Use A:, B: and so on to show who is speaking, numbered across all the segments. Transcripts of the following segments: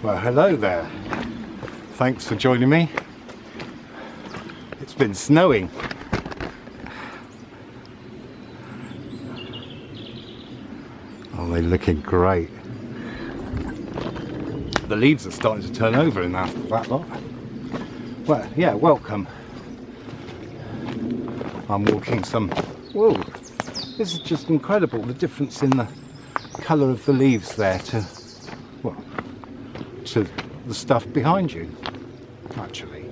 A: Well, hello there. Thanks for joining me. It's been snowing. Oh, they're looking great. The leaves are starting to turn over in that lot. Well, yeah, welcome. I'm walking some... Whoa! This is just incredible, the difference in the colour of the leaves there to... well, to the stuff behind you, actually.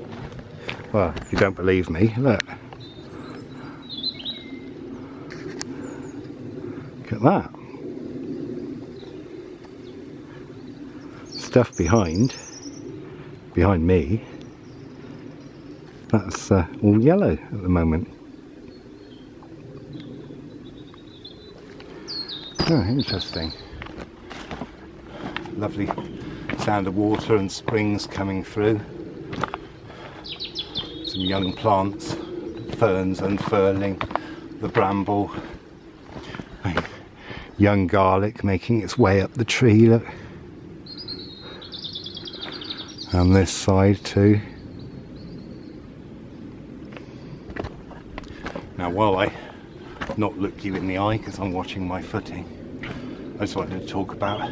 A: Well, if you don't believe me, look. Look at that. Stuff behind me, that's all yellow at the moment. Oh, interesting. Lovely sound of water and springs coming through. Some young plants, ferns unfurling, the bramble, young garlic making its way up the tree, look. And this side too. Now, while I not look you in the eye because I'm watching my footing, I just wanted to talk about,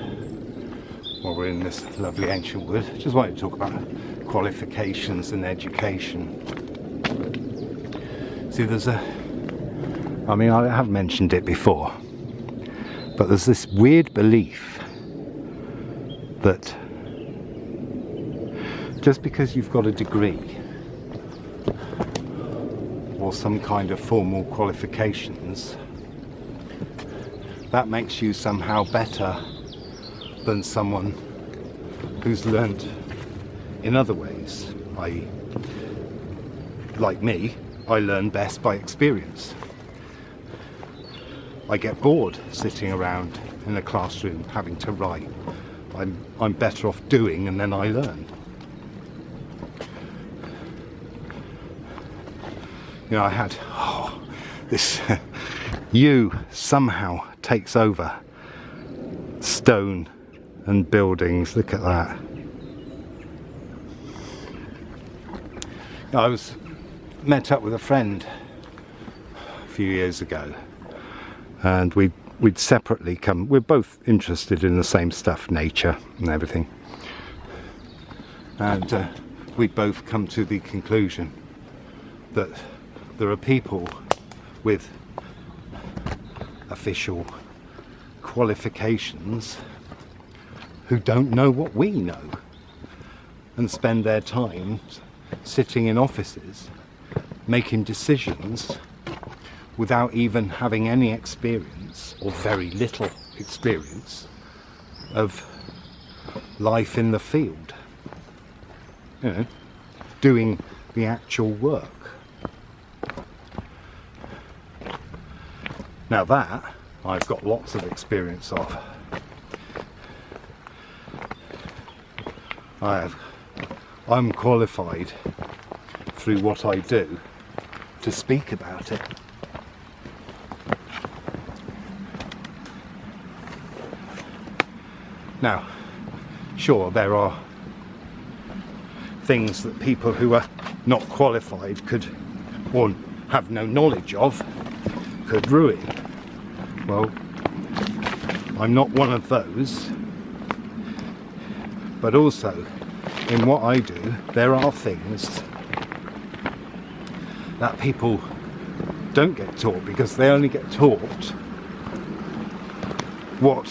A: while we're in this lovely ancient wood, just wanted to talk about qualifications and education. See, there's I have mentioned it before, but there's this weird belief that just because you've got a degree or some kind of formal qualifications, that makes you somehow better than someone who's learnt in other ways. I.e., like me, I learn best by experience. I get bored sitting around in a classroom having to write. I'm better off doing, and then I learn. You know, I had this you somehow takes over stone and buildings. Look at that. I was met up with a friend a few years ago, and we'd separately come. We're both interested in the same stuff, nature and everything, and we'd both come to the conclusion that there are people with official qualifications who don't know what we know and spend their time sitting in offices making decisions without even having any experience, or very little experience, of life in the field. You know, doing the actual work. Now that I've got lots of experience of. I'm qualified through what I do to speak about it. Now, sure, there are things that people who are not qualified could, or have no knowledge of, could ruin. Well, I'm not one of those, but also in what I do there are things that people don't get taught, because they only get taught what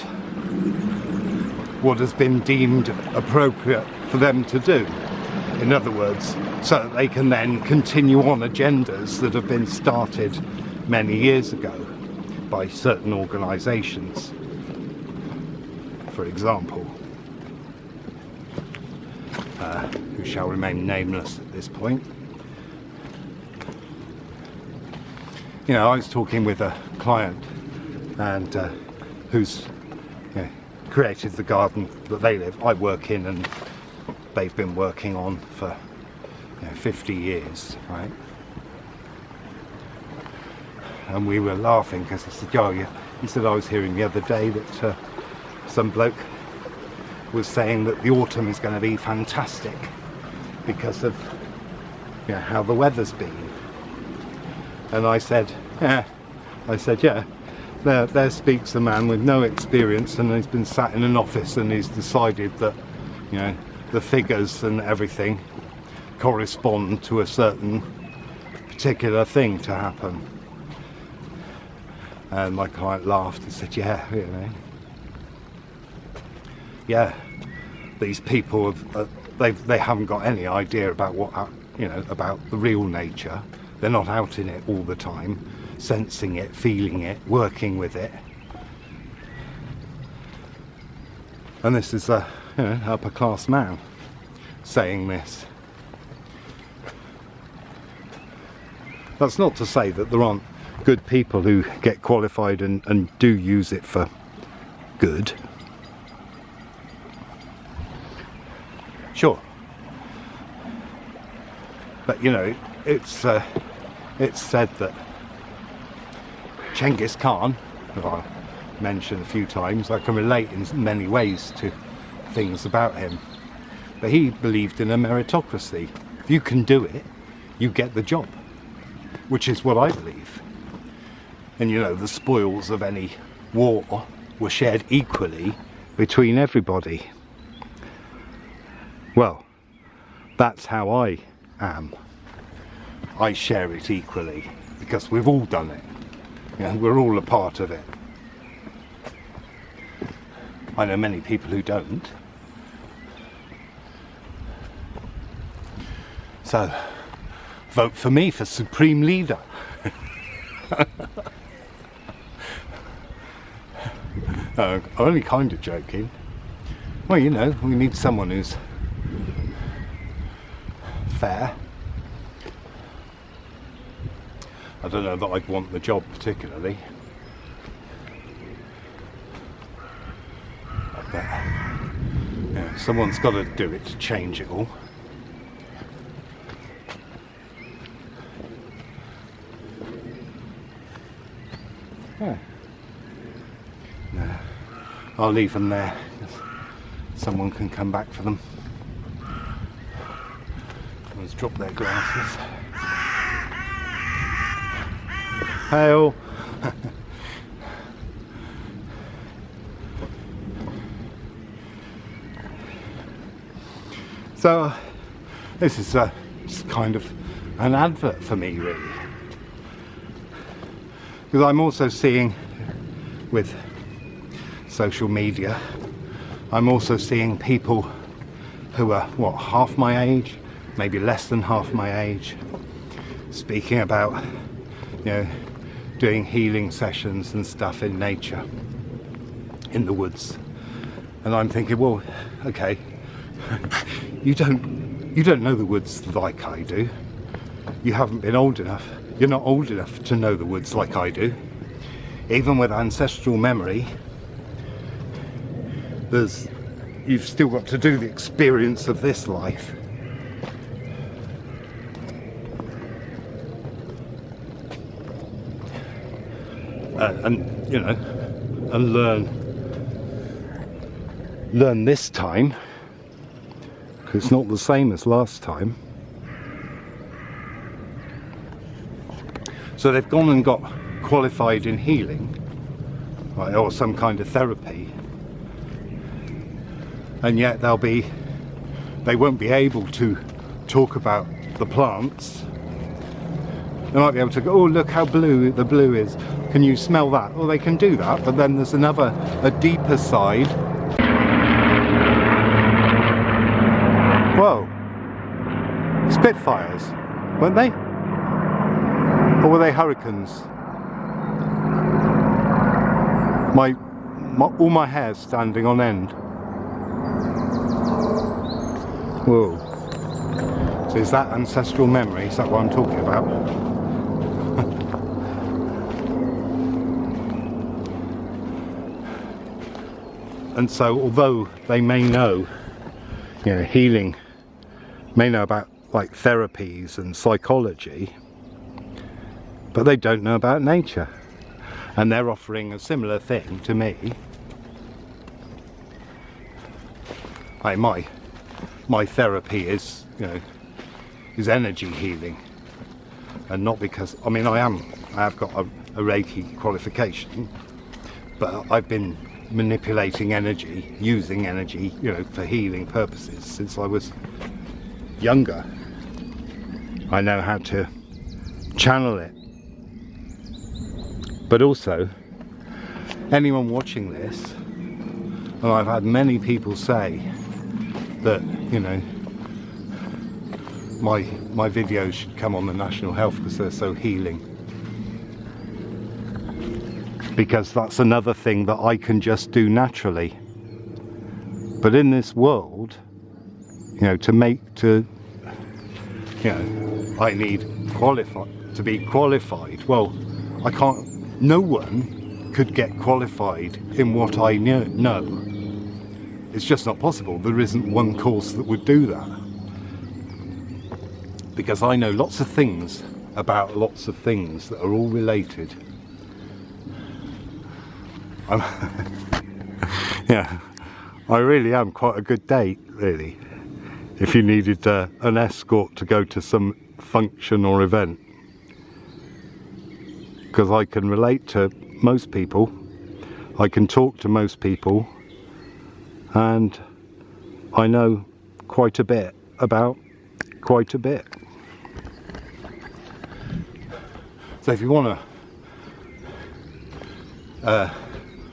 A: has been deemed appropriate for them to do. In other words, so that they can then continue on agendas that have been started many years ago by certain organisations. For example, who shall remain nameless at this point. You know, I was talking with a client and who's created the garden that they live, I work in, and they've been working on for 50 years, right? And we were laughing because he said, "Oh, yeah." He said, "I was hearing the other day that some bloke was saying that the autumn is going to be fantastic because of how the weather's been. And I said, yeah, there speaks a man with no experience, and he's been sat in an office and he's decided that, the figures and everything correspond to a certain particular thing to happen. And my client laughed and said, these people they haven't got any idea about about the real nature. They're not out in it all the time, sensing it, feeling it, working with it. And this is a upper class man saying this. That's not to say that there aren't good people who get qualified and do use it for good. Sure. But it's said that Genghis Khan, who I mentioned a few times, I can relate in many ways to things about him, but he believed in a meritocracy. If you can do it, you get the job, which is what I believe. And the spoils of any war were shared equally between everybody. Well, that's how I am. I share it equally because we've all done it. We're all a part of it. I know many people who don't. So, vote for me for Supreme Leader. I'm only kind of joking. Well, we need someone who's fair. I don't know that I'd want the job particularly. But someone's got to do it to change it all. Yeah. No, I'll leave them there. Someone can come back for them. Someone's dropped their glasses. Hail. So this is just kind of an advert for me, really, because I'm also seeing with social media, I'm also seeing people who are half my age, maybe less than half my age, speaking about doing healing sessions and stuff in nature, in the woods. And I'm thinking, well, okay, you don't know the woods like I do. You haven't been old enough. You're not old enough to know the woods like I do. Even with ancestral memory, you've still got to do the experience of this life. And learn this time, because it's not the same as last time. So they've gone and got qualified in healing, right, or some kind of therapy, and yet they won't be able to talk about the plants. They might be able to go, oh, look how blue the blue is. Can you smell that? Well, they can do that, but then there's a deeper side. Whoa. Spitfires, weren't they? Or were they hurricanes? All my hair's standing on end. Whoa. So is that ancestral memory? Is that what I'm talking about? And so, although they may know, healing, may know about like therapies and psychology, but they don't know about nature, and they're offering a similar thing to me. My therapy is, you know, is energy healing, and not because, I mean, I have got a Reiki qualification, but I've been manipulating energy, using energy, you know, for healing purposes since I was younger. I know how to channel it. But also, anyone watching this, and I've had many people say that, you know, my videos should come on the National Health because they're so healing. Because that's another thing that I can just do naturally. But in this world, you know, I need to be qualified. Well, I can't, no one could get qualified in what I know. It's just not possible. There isn't one course that would do that. Because I know lots of things about lots of things that are all related. Yeah, I really am quite a good date, really. If you needed an escort to go to some function or event. Because I can relate to most people, I can talk to most people, and I know quite a bit about quite a bit. So if you want to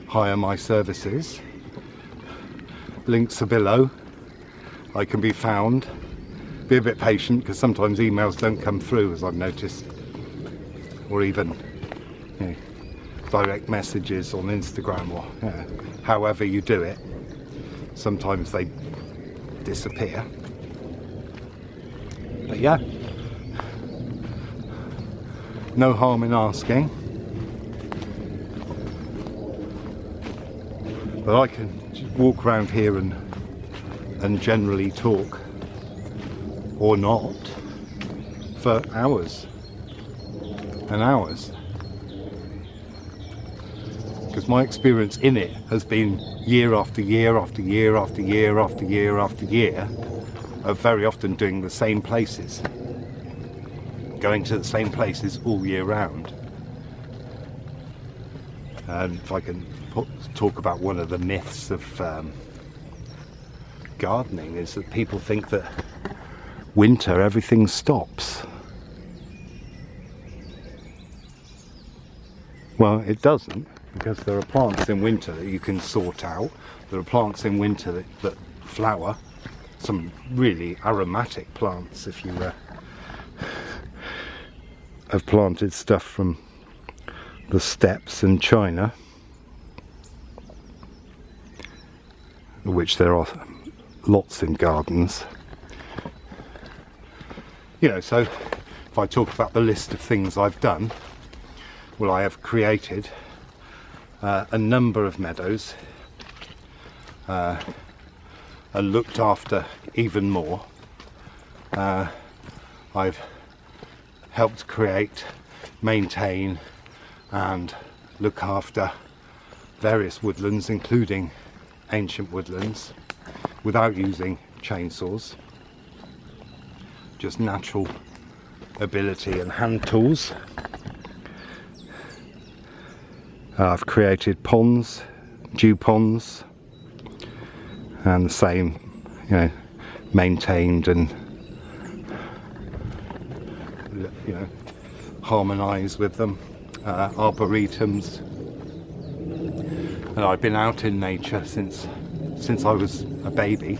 A: hire my services, links are below. I can be found. Be a bit patient because sometimes emails don't come through, as I've noticed, or even, you know, direct messages on Instagram, or however you do it. Sometimes they disappear. But yeah, no harm in asking. But I can walk around here and generally talk, or not, for hours and hours. Because my experience in it has been year after year after year after year after year after year of very often doing the same places, going to the same places all year round. And if I can talk about one of the myths of gardening, is that people think that winter everything stops. Well, it doesn't, because there are plants in winter that you can sort out. There are plants in winter that flower, some really aromatic plants. If you have planted stuff from the steppes in China, which there are lots in gardens. You know, so if I talk about the list of things I've done, well, I have created a number of meadows and looked after even more. I've helped create, maintain and look after various woodlands, including ancient woodlands, without using chainsaws, just natural ability and hand tools. I've created ponds, dew ponds, and the same, you know, maintained and, you know, harmonised with them. Arboretums, and I've been out in nature since I was a baby.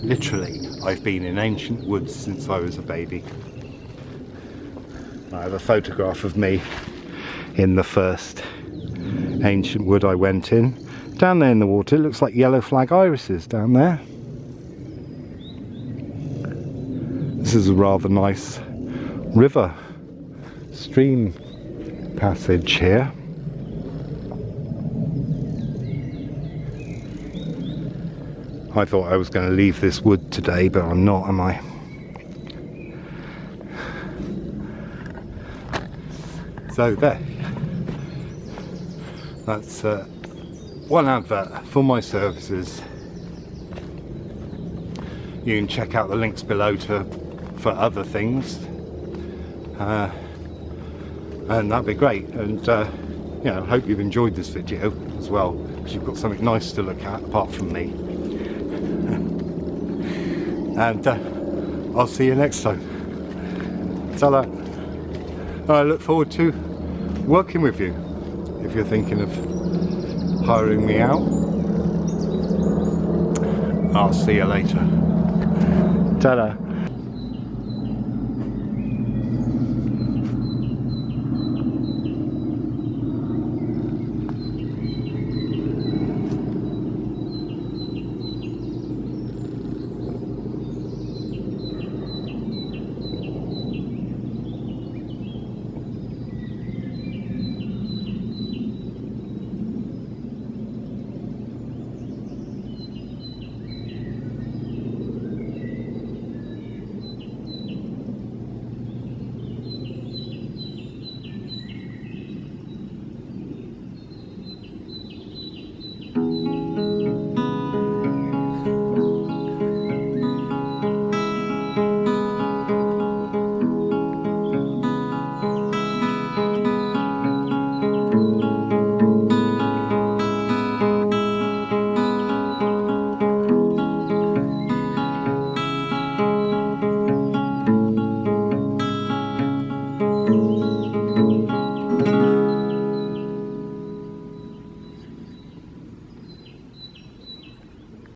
A: Literally, I've been in ancient woods since I was a baby. I have a photograph of me in the first ancient wood I went in. Down there in the water, it looks like yellow flag irises down there. This is a rather nice river, stream passage here. I thought I was going to leave this wood today, but I'm not, am I? So there. That's one advert for my services. you can check out the links below for other things, and that'd be great. And you know, hope you've enjoyed this video as well, because you've got something nice to look at apart from me. And I'll see you next time. Ta-da. I look forward to working with you if you're thinking of hiring me out. I'll see you later. Ta-da.